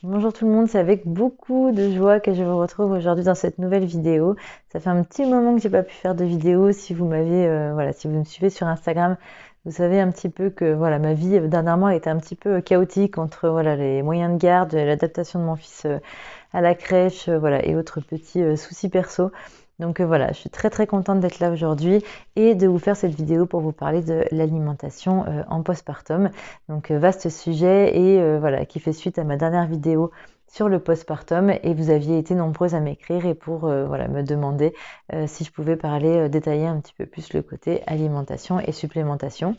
Bonjour tout le monde, c'est avec beaucoup de joie que je vous retrouve aujourd'hui dans cette nouvelle vidéo. Ça fait un petit moment que j'ai pas pu faire de vidéo. Si vous m'avez, si vous me suivez sur Instagram, vous savez un petit peu que voilà, ma vie dernièrement a été un petit peu chaotique entre voilà les moyens de garde, l'adaptation de mon fils à la crèche, voilà et autres petits soucis perso. Donc voilà, je suis très contente d'être là aujourd'hui et de vous faire cette vidéo pour vous parler de l'alimentation en postpartum. Donc vaste sujet et voilà, qui fait suite à ma dernière vidéo sur le postpartum et vous aviez été nombreuses à m'écrire et pour voilà, me demander si je pouvais parler, détailler un petit peu plus le côté alimentation et supplémentation.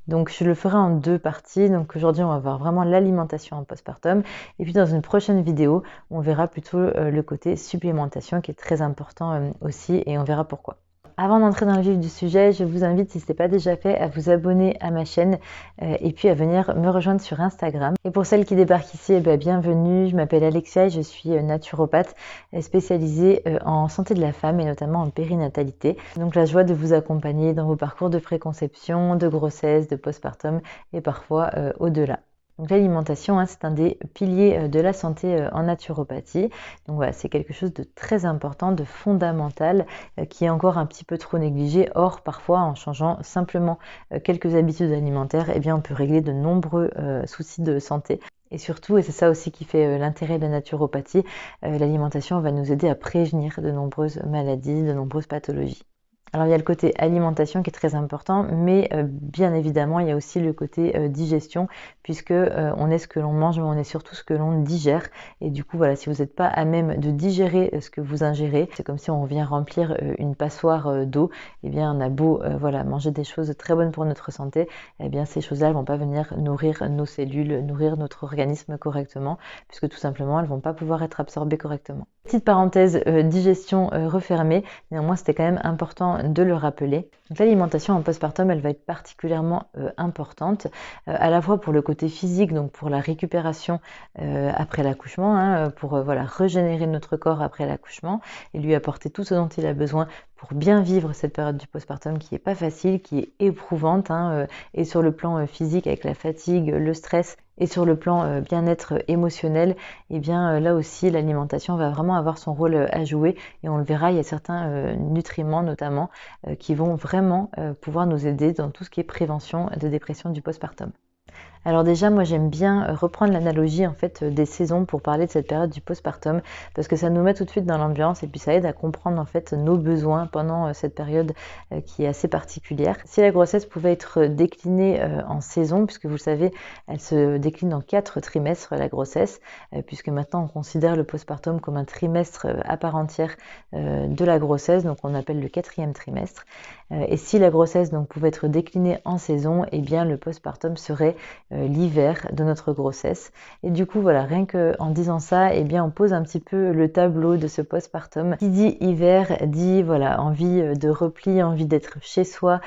Donc je le ferai en deux parties. Donc aujourd'hui on va voir vraiment l'alimentation en postpartum et puis dans une prochaine vidéo on verra plutôt le côté supplémentation qui est très important aussi et on verra pourquoi. Avant d'entrer dans le vif du sujet, je vous invite, si ce n'est pas déjà fait, à vous abonner à ma chaîne et puis à venir me rejoindre sur Instagram. Et pour celles qui débarquent ici, bienvenue, je m'appelle Alexia et je suis naturopathe spécialisée en santé de la femme et notamment en périnatalité. Donc la joie de vous accompagner dans vos parcours de préconception, de grossesse, de postpartum et parfois au-delà. Donc l'alimentation, c'est un des piliers de la santé en naturopathie. Donc voilà, c'est quelque chose de très important, de fondamental, qui est encore un petit peu trop négligé. Or, parfois, en changeant simplement quelques habitudes alimentaires, on peut régler de nombreux soucis de santé. Et surtout, et c'est ça aussi qui fait l'intérêt de la naturopathie, l'alimentation va nous aider à prévenir de nombreuses maladies, de nombreuses pathologies. Alors il y a le côté alimentation qui est très important, mais bien évidemment il y a aussi le côté digestion, puisque on est ce que l'on mange, mais on est surtout ce que l'on digère. Et du coup voilà, si vous n'êtes pas à même de digérer ce que vous ingérez, c'est comme si on vient remplir une passoire d'eau. On a beau manger des choses très bonnes pour notre santé, ces choses-là elles vont pas venir nourrir nos cellules, nourrir notre organisme correctement, puisque tout simplement elles vont pas pouvoir être absorbées correctement. Petite parenthèse digestion refermée, néanmoins c'était quand même important de le rappeler. Donc l'alimentation en postpartum, elle va être particulièrement importante, à la fois pour le côté physique, donc pour la récupération après l'accouchement, pour régénérer notre corps après l'accouchement et lui apporter tout ce dont il a besoin pour bien vivre cette période du postpartum qui est pas facile, qui est éprouvante, et sur le plan physique avec la fatigue, le stress, et sur le plan bien-être émotionnel, là aussi l'alimentation va vraiment avoir son rôle à jouer et on le verra, il y a certains nutriments notamment qui vont vraiment pouvoir nous aider dans tout ce qui est prévention de dépression du postpartum. Alors déjà, moi j'aime bien reprendre l'analogie en fait des saisons pour parler de cette période du postpartum parce que ça nous met tout de suite dans l'ambiance et puis ça aide à comprendre en fait nos besoins pendant cette période qui est assez particulière. Si la grossesse pouvait être déclinée en saisons, puisque vous le savez, elle se décline en 4 trimestres la grossesse, puisque maintenant on considère le postpartum comme un trimestre à part entière de la grossesse, donc on appelle le 4e trimestre. Et si la grossesse donc pouvait être déclinée en saison, le postpartum serait l'hiver de notre grossesse. Et du coup, voilà, rien qu'en disant ça, on pose un petit peu le tableau de ce postpartum. Qui dit hiver dit voilà, envie de repli, envie d'être chez soi,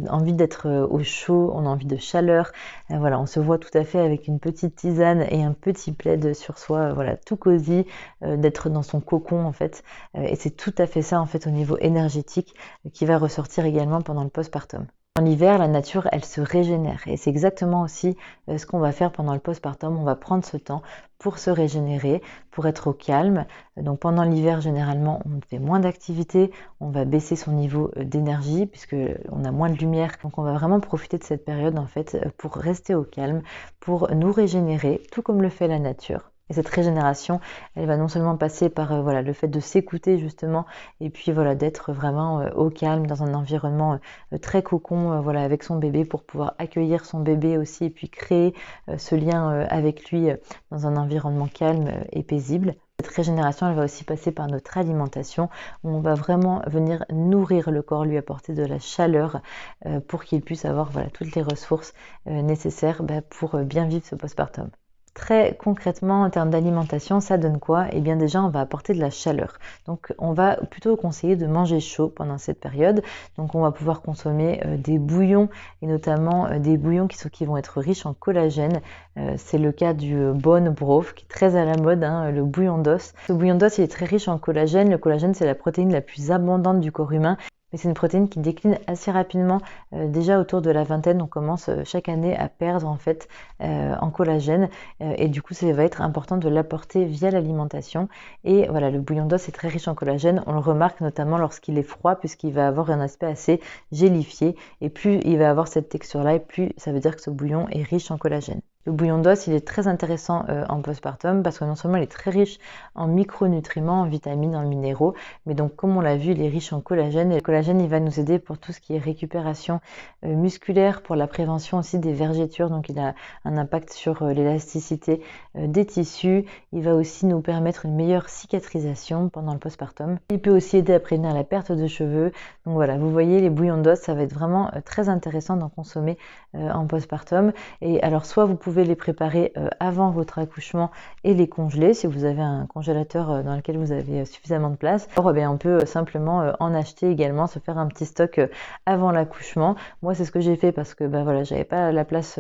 envie d'être au chaud, on a envie de chaleur. Voilà, on se voit tout à fait avec une petite tisane et un petit plaid sur soi, voilà, tout cosy, d'être dans son cocon en fait. Et c'est tout à fait ça en fait au niveau énergétique qui va ressortir également pendant le postpartum. En hiver, la nature, elle se régénère et c'est exactement aussi ce qu'on va faire pendant le postpartum. On va prendre ce temps pour se régénérer, pour être au calme. Donc pendant l'hiver, généralement, on fait moins d'activité, on va baisser son niveau d'énergie puisque on a moins de lumière. Donc on va vraiment profiter de cette période en fait pour rester au calme, pour nous régénérer, tout comme le fait la nature. Et cette régénération, elle va non seulement passer par le fait de s'écouter justement, et puis d'être vraiment au calme dans un environnement très cocon, avec son bébé pour pouvoir accueillir son bébé aussi, et puis créer ce lien avec lui dans un environnement calme et paisible. Cette régénération, elle va aussi passer par notre alimentation, où on va vraiment venir nourrir le corps, lui apporter de la chaleur pour qu'il puisse avoir toutes les ressources nécessaires pour bien vivre ce postpartum. Très concrètement, en termes d'alimentation, ça donne quoi? Déjà, on va apporter de la chaleur. Donc, on va plutôt conseiller de manger chaud pendant cette période. Donc, on va pouvoir consommer des bouillons et notamment des bouillons qui vont être riches en collagène. C'est le cas du bone broth qui est très à la mode, le bouillon d'os. Ce bouillon d'os, il est très riche en collagène. Le collagène, c'est la protéine la plus abondante du corps humain. mais c'est une protéine qui décline assez rapidement. Déjà autour de la vingtaine, on commence chaque année à perdre en fait en collagène, et du coup ça va être important de l'apporter via l'alimentation. Et voilà, le bouillon d'os est très riche en collagène, on le remarque notamment lorsqu'il est froid, puisqu'il va avoir un aspect assez gélifié, et plus il va avoir cette texture là, et plus ça veut dire que ce bouillon est riche en collagène. Le bouillon d'os, il est très intéressant en postpartum parce que non seulement il est très riche en micronutriments, en vitamines, en minéraux, mais donc comme on l'a vu, il est riche en collagène. Et le collagène, il va nous aider pour tout ce qui est récupération musculaire, pour la prévention aussi des vergetures. Donc il a un impact sur l'élasticité des tissus. Il va aussi nous permettre une meilleure cicatrisation pendant le postpartum. Il peut aussi aider à prévenir la perte de cheveux. Donc voilà, vous voyez, les bouillons d'os, ça va être vraiment très intéressant d'en consommer en postpartum. Et alors soit vous pouvez les préparer avant votre accouchement et les congeler si vous avez un congélateur dans lequel vous avez suffisamment de place. Alors bien, on peut simplement en acheter également, se faire un petit stock avant l'accouchement. Moi c'est ce que j'ai fait parce que voilà, j'avais pas la place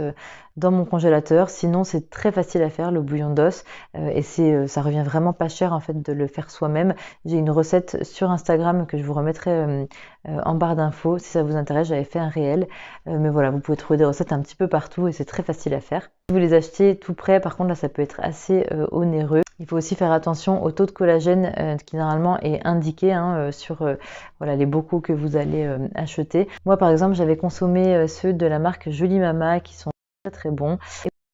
dans mon congélateur. Sinon c'est très facile à faire le bouillon d'os et ça revient vraiment pas cher en fait de le faire soi-même. J'ai une recette sur Instagram que je vous remettrai en barre d'infos si ça vous intéresse. J'avais fait un réel, mais voilà, vous pouvez trouver des recettes un petit peu partout et c'est très facile à faire. Si vous les achetez tout prêt, par contre là ça peut être assez onéreux. Il faut aussi faire attention au taux de collagène qui normalement est indiqué sur voilà, les bocaux que vous allez acheter. Moi par exemple j'avais consommé ceux de la marque Jolie Mama qui sont très très bons.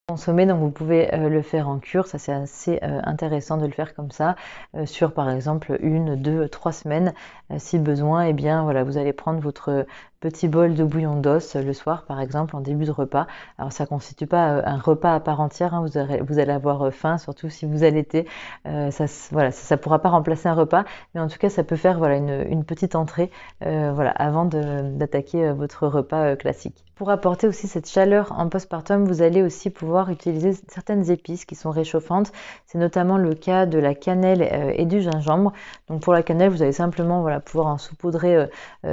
Consommer, donc vous pouvez le faire en cure, ça c'est assez intéressant de le faire comme ça, sur par exemple 1, 2, 3 semaines, si besoin, et bien voilà, vous allez prendre votre petit bol de bouillon d'os le soir par exemple en début de repas. Alors ça constitue pas un repas à part entière, vous allez avoir faim, surtout si vous allaitez, ça pourra pas remplacer un repas, mais en tout cas ça peut faire voilà une petite entrée voilà, avant d'attaquer votre repas classique. Pour apporter aussi cette chaleur en postpartum, vous allez aussi pouvoir utiliser certaines épices qui sont réchauffantes. C'est notamment le cas de la cannelle et du gingembre. Donc pour la cannelle, vous allez simplement voilà, pouvoir en saupoudrer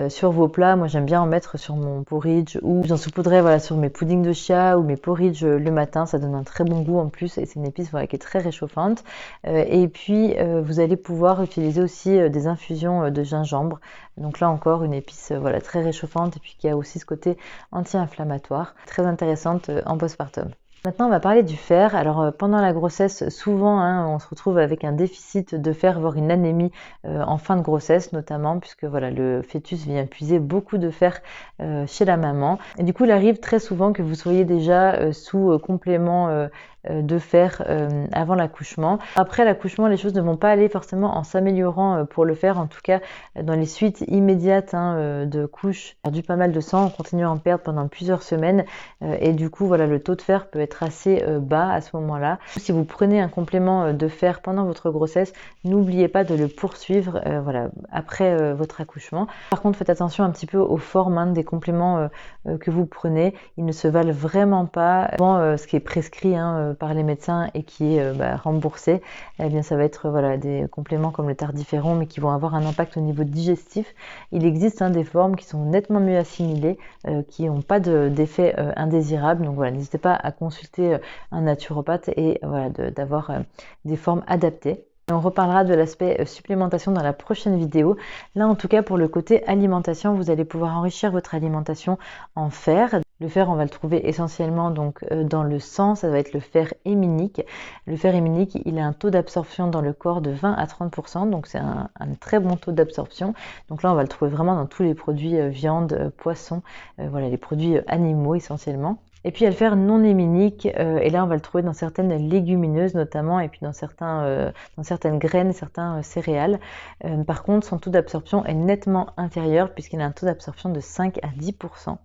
sur vos plats. Moi j'aime bien en mettre sur mon porridge, ou j'en saupoudrais voilà, sur mes puddings de chia ou mes porridge le matin. Ça donne un très bon goût en plus et c'est une épice voilà, qui est très réchauffante. Et puis vous allez pouvoir utiliser aussi des infusions de gingembre. Donc là encore une épice voilà, très réchauffante et puis qui a aussi ce côté anti-inflammatoire, très intéressante en postpartum. Maintenant, on va parler du fer. Alors, pendant la grossesse, souvent, on se retrouve avec un déficit de fer, voire une anémie en fin de grossesse, notamment, puisque voilà, le fœtus vient puiser beaucoup de fer chez la maman. Et du coup, il arrive très souvent que vous soyez déjà sous complément de fer avant l'accouchement. Après l'accouchement, les choses ne vont pas aller forcément en s'améliorant pour le fer. En tout cas, dans les suites immédiates de couches, perdu pas mal de sang, on continue à en perdre pendant plusieurs semaines et du coup, voilà, le taux de fer peut être assez bas à ce moment-là. Si vous prenez un complément de fer pendant votre grossesse, n'oubliez pas de le poursuivre voilà, après votre accouchement. Par contre, faites attention un petit peu aux formes des compléments que vous prenez. Ils ne se valent vraiment pas. Souvent, ce qui est prescrit par les médecins et qui est remboursé, eh bien ça va être voilà, des compléments comme le tardiféron, mais qui vont avoir un impact au niveau digestif. Il existe des formes qui sont nettement mieux assimilées, qui n'ont pas d'effet indésirable. Donc voilà, n'hésitez pas à consulter un naturopathe et voilà, d'avoir des formes adaptées. On reparlera de l'aspect supplémentation dans la prochaine vidéo. Là, en tout cas, pour le côté alimentation, vous allez pouvoir enrichir votre alimentation en fer. Le fer, on va le trouver essentiellement donc dans le sang, ça va être le fer héminique. Le fer héminique, il a un taux d'absorption dans le corps de 20 à 30%, donc c'est un très bon taux d'absorption. Donc là, on va le trouver vraiment dans tous les produits viande, poisson, voilà, les produits animaux essentiellement. Et puis il y a le fer non héminique, et là on va le trouver dans certaines légumineuses notamment, et puis dans certaines graines, certains céréales. Par contre, son taux d'absorption est nettement inférieur puisqu'il a un taux d'absorption de 5 à 10%.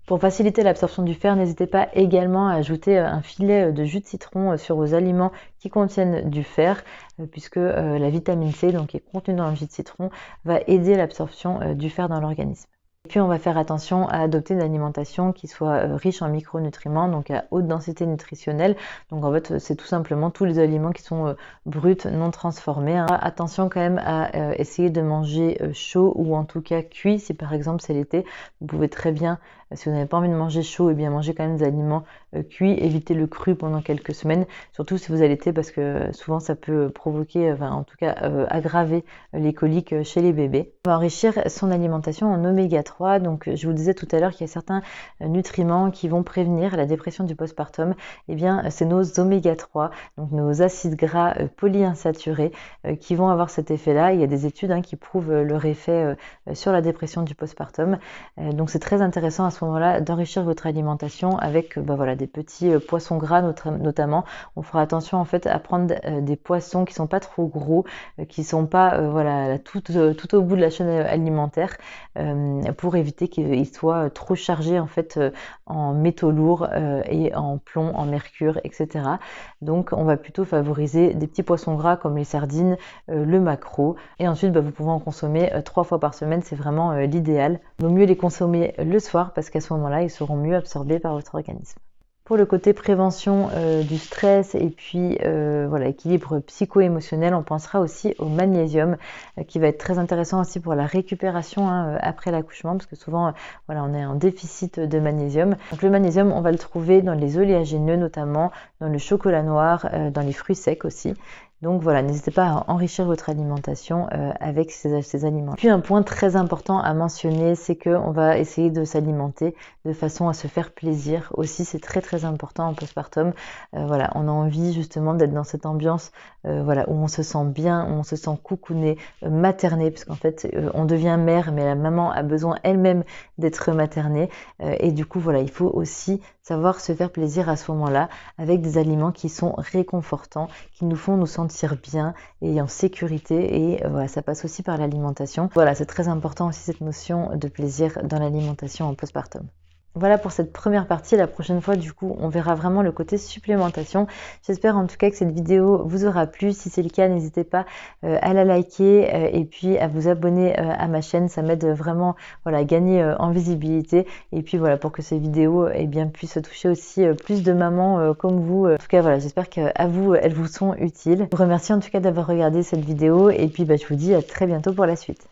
Pour faciliter l'absorption du fer, n'hésitez pas également à ajouter un filet de jus de citron sur vos aliments qui contiennent du fer, puisque la vitamine C, donc qui est contenue dans le jus de citron, va aider l'absorption du fer dans l'organisme. Puis on va faire attention à adopter une alimentation qui soit riche en micronutriments, donc à haute densité nutritionnelle. Donc en fait, c'est tout simplement tous les aliments qui sont bruts, non transformés. Attention quand même à essayer de manger chaud ou en tout cas cuit. Si par exemple c'est l'été, vous pouvez très bien, si vous n'avez pas envie de manger chaud, et bien manger quand même des aliments cuits, éviter le cru pendant quelques semaines, surtout si vous allaitez parce que souvent ça peut provoquer, en tout cas aggraver les coliques chez les bébés. On va enrichir son alimentation en oméga 3, donc je vous disais tout à l'heure qu'il y a certains nutriments qui vont prévenir la dépression du postpartum, et bien c'est nos oméga 3, donc nos acides gras polyinsaturés qui vont avoir cet effet-là. Il y a des études qui prouvent leur effet sur la dépression du postpartum, donc c'est très intéressant à ce moment-là d'enrichir votre alimentation avec voilà, des petits poissons gras notamment. On fera attention en fait à prendre des poissons qui sont pas trop gros, qui sont pas voilà, tout au bout de la chaîne alimentaire, pour éviter qu'ils soient trop chargés en fait en métaux lourds et en plomb, en mercure, etc. Donc on va plutôt favoriser des petits poissons gras comme les sardines, le maquereau, et ensuite vous pouvez en consommer 3 fois par semaine, c'est vraiment l'idéal. Il vaut mieux les consommer le soir parce qu'à ce moment-là ils seront mieux absorbés par votre organisme. Pour le côté prévention du stress et puis voilà, équilibre psycho-émotionnel, on pensera aussi au magnésium qui va être très intéressant aussi pour la récupération après l'accouchement, parce que souvent voilà, on est en déficit de magnésium. Donc le magnésium, on va le trouver dans les oléagineux notamment, dans le chocolat noir, dans les fruits secs aussi. Donc voilà, n'hésitez pas à enrichir votre alimentation avec ces aliments. Puis un point très important à mentionner, c'est qu'on va essayer de s'alimenter de façon à se faire plaisir. Aussi, c'est très important en postpartum. Voilà, on a envie justement d'être dans cette ambiance voilà, où on se sent bien, où on se sent coucouné, materné, parce qu'en fait, on devient mère, mais la maman a besoin elle-même d'être maternée. Et du coup, voilà, il faut aussi savoir se faire plaisir à ce moment-là avec des aliments qui sont réconfortants, qui nous font nous sentir bien et en sécurité, et voilà, ça passe aussi par l'alimentation. Voilà, c'est très important aussi cette notion de plaisir dans l'alimentation en postpartum. Voilà pour cette première partie. La prochaine fois, du coup, on verra vraiment le côté supplémentation. J'espère en tout cas que cette vidéo vous aura plu. Si c'est le cas, n'hésitez pas à la liker et puis à vous abonner à ma chaîne. Ça m'aide vraiment voilà, à gagner en visibilité. Et puis voilà, pour que ces vidéos puissent toucher aussi plus de mamans comme vous. En tout cas, voilà, j'espère qu'à vous, elles vous sont utiles. Je vous remercie en tout cas d'avoir regardé cette vidéo. Et puis, je vous dis à très bientôt pour la suite.